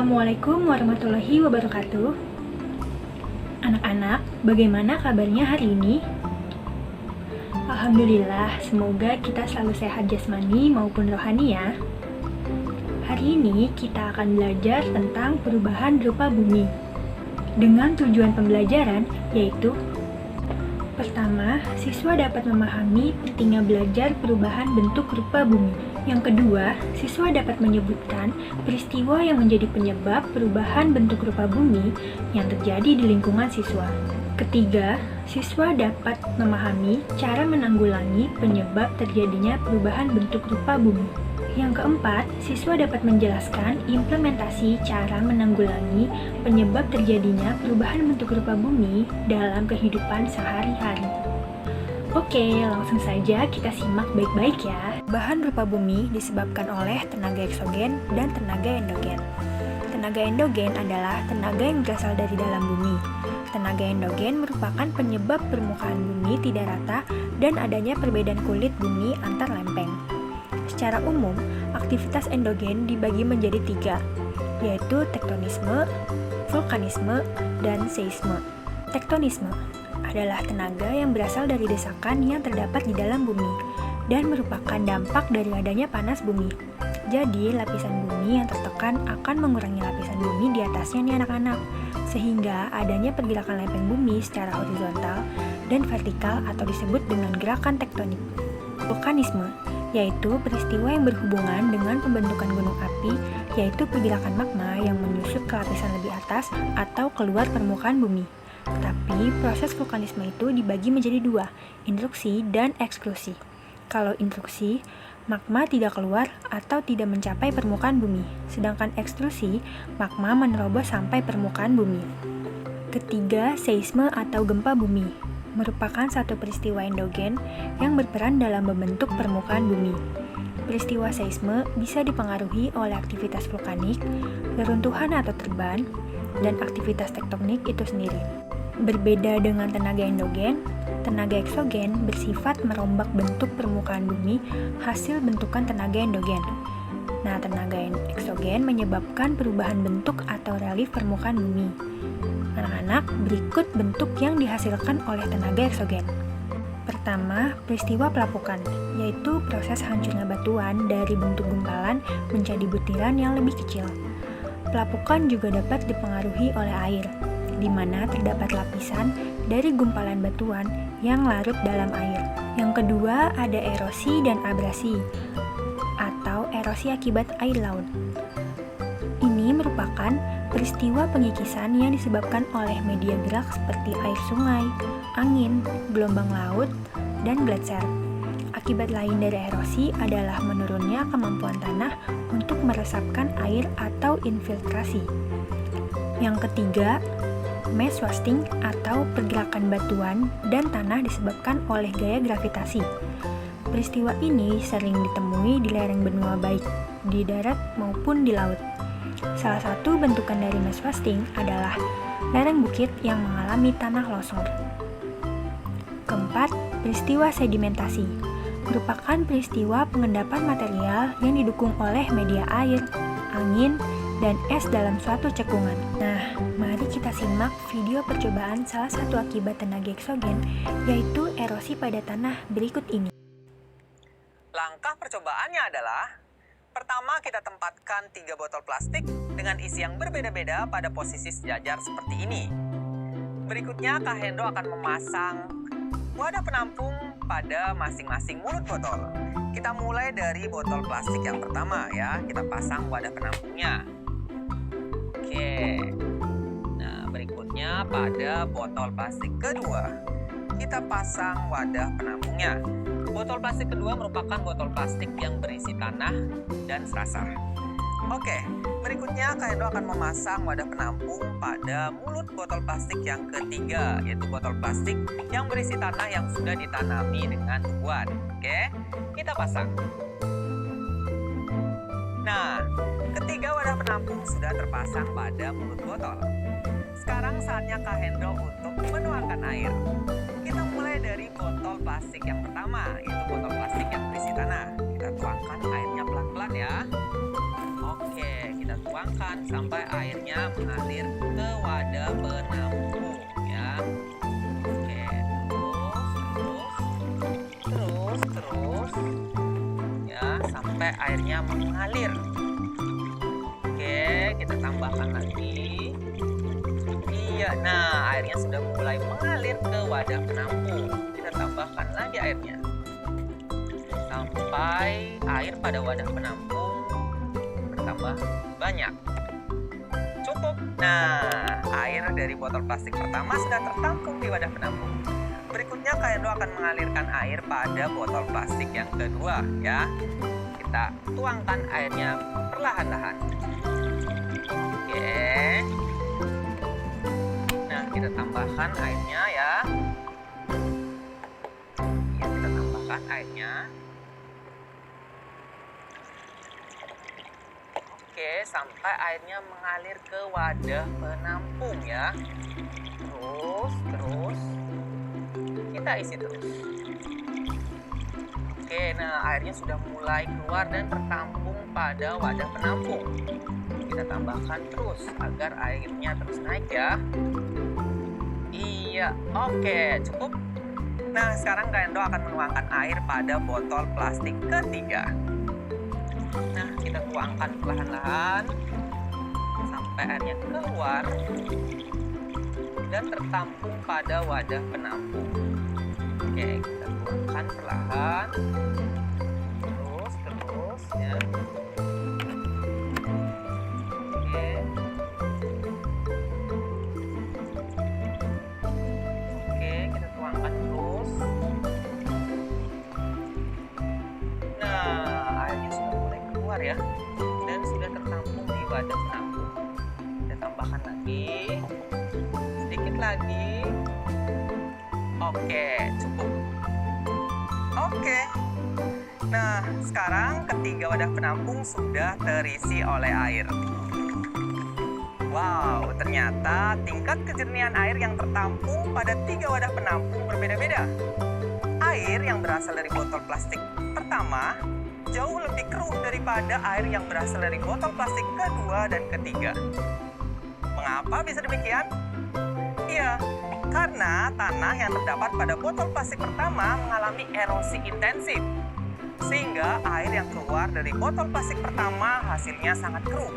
Assalamualaikum warahmatullahi wabarakatuh. Anak-anak, bagaimana kabarnya hari ini? Alhamdulillah, semoga kita selalu sehat jasmani maupun rohani ya. Hari ini kita akan belajar tentang perubahan rupa bumi dengan tujuan pembelajaran yaitu: pertama, siswa dapat memahami pentingnya belajar perubahan bentuk rupa bumi. Yang kedua, siswa dapat menyebutkan peristiwa yang menjadi penyebab perubahan bentuk rupa bumi yang terjadi di lingkungan siswa. Ketiga, siswa dapat memahami cara menanggulangi penyebab terjadinya perubahan bentuk rupa bumi. Yang keempat, siswa dapat menjelaskan implementasi cara menanggulangi penyebab terjadinya perubahan bentuk rupa bumi dalam kehidupan sehari-hari. Oke, langsung saja kita simak baik-baik ya. Perubahan rupa bumi disebabkan oleh tenaga eksogen dan tenaga endogen. Tenaga endogen adalah tenaga yang berasal dari dalam bumi. Tenaga endogen merupakan penyebab permukaan bumi tidak rata dan adanya perbedaan kulit bumi antar lempeng. Secara umum, aktivitas endogen dibagi menjadi tiga, yaitu tektonisme, vulkanisme, dan seisme. Tektonisme adalah tenaga yang berasal dari desakan yang terdapat di dalam bumi dan merupakan dampak dari adanya panas bumi. Jadi, lapisan bumi yang tertekan akan mengurangi lapisan bumi di atasnya nih anak-anak, sehingga adanya pergerakan lempeng bumi secara horizontal dan vertikal atau disebut dengan gerakan tektonik. Vulkanisme yaitu peristiwa yang berhubungan dengan pembentukan gunung api, yaitu pergerakan magma yang menyusup ke lapisan lebih atas atau keluar permukaan bumi. Tapi proses vulkanisme itu dibagi menjadi dua, intruksi dan eksklusi. Kalau intruksi, magma tidak keluar atau tidak mencapai permukaan bumi, sedangkan eksklusi, magma menerobos sampai permukaan bumi. Ketiga, seisme atau gempa bumi merupakan satu peristiwa endogen yang berperan dalam membentuk permukaan bumi. Peristiwa seisme bisa dipengaruhi oleh aktivitas vulkanik, reruntuhan atau terban, dan aktivitas tektonik itu sendiri. Berbeda dengan tenaga endogen, tenaga eksogen bersifat merombak bentuk permukaan bumi hasil bentukan tenaga endogen. Nah, tenaga eksogen menyebabkan perubahan bentuk atau relief permukaan bumi. Anak-anak, berikut bentuk yang dihasilkan oleh tenaga eksogen. Pertama, peristiwa pelapukan, yaitu proses hancurnya batuan dari bentuk gumpalan menjadi butiran yang lebih kecil. Pelapukan juga dapat dipengaruhi oleh air, di mana terdapat lapisan dari gumpalan batuan yang larut dalam air. Yang kedua, ada erosi dan abrasi, atau erosi akibat air laut. Ini merupakan peristiwa pengikisan yang disebabkan oleh media gerak seperti air sungai, angin, gelombang laut, dan gletser. Akibat lain dari erosi adalah menurunnya kemampuan tanah untuk meresapkan air atau infiltrasi. Yang ketiga, mass wasting atau pergerakan batuan dan tanah disebabkan oleh gaya gravitasi. Peristiwa ini sering ditemui di lereng benua baik di darat maupun di laut. Salah satu bentukan dari mass wasting adalah lereng bukit yang mengalami tanah longsor. Keempat, peristiwa sedimentasi merupakan peristiwa pengendapan material yang didukung oleh media air, angin, dan es dalam suatu cekungan. Nah, mari kita simak video percobaan salah satu akibat tenaga eksogen, yaitu erosi pada tanah berikut ini. Langkah percobaannya adalah: pertama, kita tempatkan 3 botol plastik dengan isi yang berbeda-beda pada posisi sejajar seperti ini. Berikutnya, Kak Hendro akan memasang wadah penampung pada masing-masing mulut botol. Kita mulai dari botol plastik yang pertama ya, kita pasang wadah penampungnya. Oke. Nah, berikutnya pada botol plastik kedua, kita pasang wadah penampungnya. Botol plastik kedua merupakan botol plastik yang berisi tanah dan serasar. Oke, berikutnya Kak Hendro akan memasang wadah penampung pada mulut botol plastik yang ketiga, yaitu botol plastik yang berisi tanah yang sudah ditanami dengan tumbuhan. Oke, kita pasang. Nah, ketiga wadah penampung sudah terpasang pada mulut botol. Sekarang saatnya Kak Hendro untuk menuangkan air. Kita mulai dari botol plastik yang pertama, yaitu botol plastik yang berisi tanah. Kita tuangkan airnya pelan-pelan ya. Oke, kita tuang tuangkan sampai airnya mengalir ke wadah penampung ya. Oke, terus ya sampai airnya mengalir. Oke, kita tambahkan lagi. Iya, nah airnya sudah mulai mengalir ke wadah penampung. Kita tambahkan lagi airnya sampai air pada wadah penampung bertambah banyak. Cukup. Nah, air dari botol plastik pertama sudah tertampung di wadah penampung. Berikutnya Kak Endo akan mengalirkan air pada botol plastik yang kedua ya. Kita tuangkan airnya perlahan-lahan. Oke. Nah, kita tambahkan airnya ya. Ya, kita tambahkan airnya. Oke, sampai airnya mengalir ke wadah penampung ya. Terus kita isi terus. Oke, nah airnya sudah mulai keluar dan tertampung pada wadah penampung. Kita tambahkan terus agar airnya terus naik ya. Iya, oke, cukup. Nah, sekarang Kak Endo akan menuangkan air pada botol plastik ketiga. Nah, kita tuangkan perlahan-lahan sampai airnya keluar dan tertampung pada wadah penampung. Oke, kita tuangkan perlahan. Terus ya. Oke. Oke, kita tuangkan terus. Nah, airnya sudah mulai keluar ya. Dan sudah tertampung di wadah penampung. Kita tambahkan lagi. Sedikit lagi. Oke, cukup. Oke. Nah, sekarang ketiga wadah penampung sudah terisi oleh air. Wow, ternyata tingkat kejernihan air yang tertampung pada tiga wadah penampung berbeda-beda. Air yang berasal dari botol plastik pertama jauh lebih keruh daripada air yang berasal dari botol plastik kedua dan ketiga. Mengapa bisa demikian? Iya, karena tanah yang terdapat pada botol plastik pertama mengalami erosi intensif. Sehingga air yang keluar dari botol plastik pertama hasilnya sangat keruh.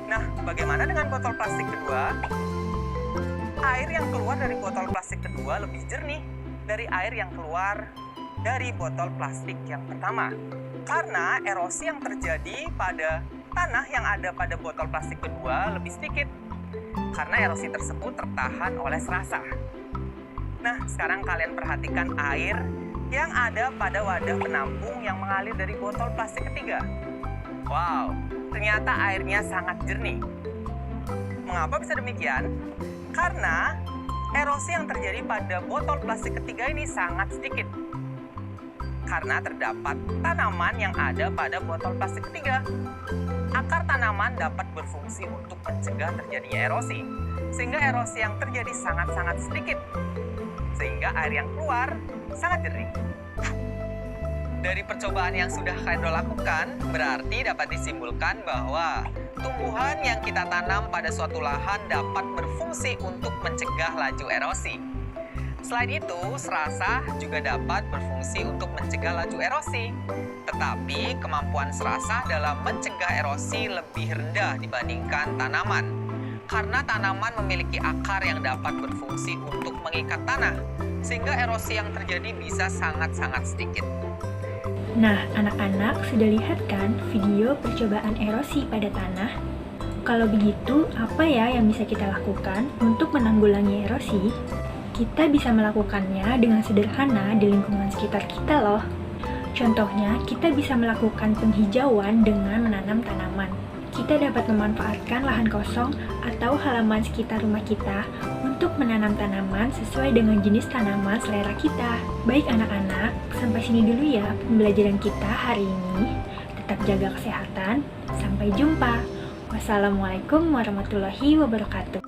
Nah, bagaimana dengan botol plastik kedua? Air yang keluar dari botol plastik kedua lebih jernih dari air yang keluar dari botol plastik yang pertama. Karena erosi yang terjadi pada tanah yang ada pada botol plastik kedua lebih sedikit. Karena erosi tersebut tertahan oleh serasa. Nah, sekarang kalian perhatikan air yang ada pada wadah penampung yang mengalir dari botol plastik ketiga. Wow, ternyata airnya sangat jernih. Mengapa bisa demikian? Karena erosi yang terjadi pada botol plastik ketiga ini sangat sedikit. Karena terdapat tanaman yang ada pada botol plastik ketiga. Akar tanaman dapat berfungsi untuk mencegah terjadinya erosi. Sehingga erosi yang terjadi sangat-sangat sedikit. Sehingga air yang keluar sangat jernih. Dari percobaan yang sudah Kak Endo lakukan, berarti dapat disimpulkan bahwa tumbuhan yang kita tanam pada suatu lahan dapat berfungsi untuk mencegah laju erosi. Selain itu, serasah juga dapat berfungsi untuk mencegah laju erosi. Tetapi kemampuan serasah dalam mencegah erosi lebih rendah dibandingkan tanaman. Karena tanaman memiliki akar yang dapat berfungsi untuk mengikat tanah, sehingga erosi yang terjadi bisa sangat-sangat sedikit. Nah, anak-anak sudah lihat kan video percobaan erosi pada tanah? Kalau begitu, apa ya yang bisa kita lakukan untuk menanggulangi erosi? Kita bisa melakukannya dengan sederhana di lingkungan sekitar kita loh. Contohnya, kita bisa melakukan penghijauan dengan menanam tanaman. Kita dapat memanfaatkan lahan kosong atau halaman sekitar rumah kita untuk menanam tanaman sesuai dengan jenis tanaman selera kita. Baik anak-anak, sampai sini dulu ya pembelajaran kita hari ini. Tetap jaga kesehatan, sampai jumpa. Wassalamualaikum warahmatullahi wabarakatuh.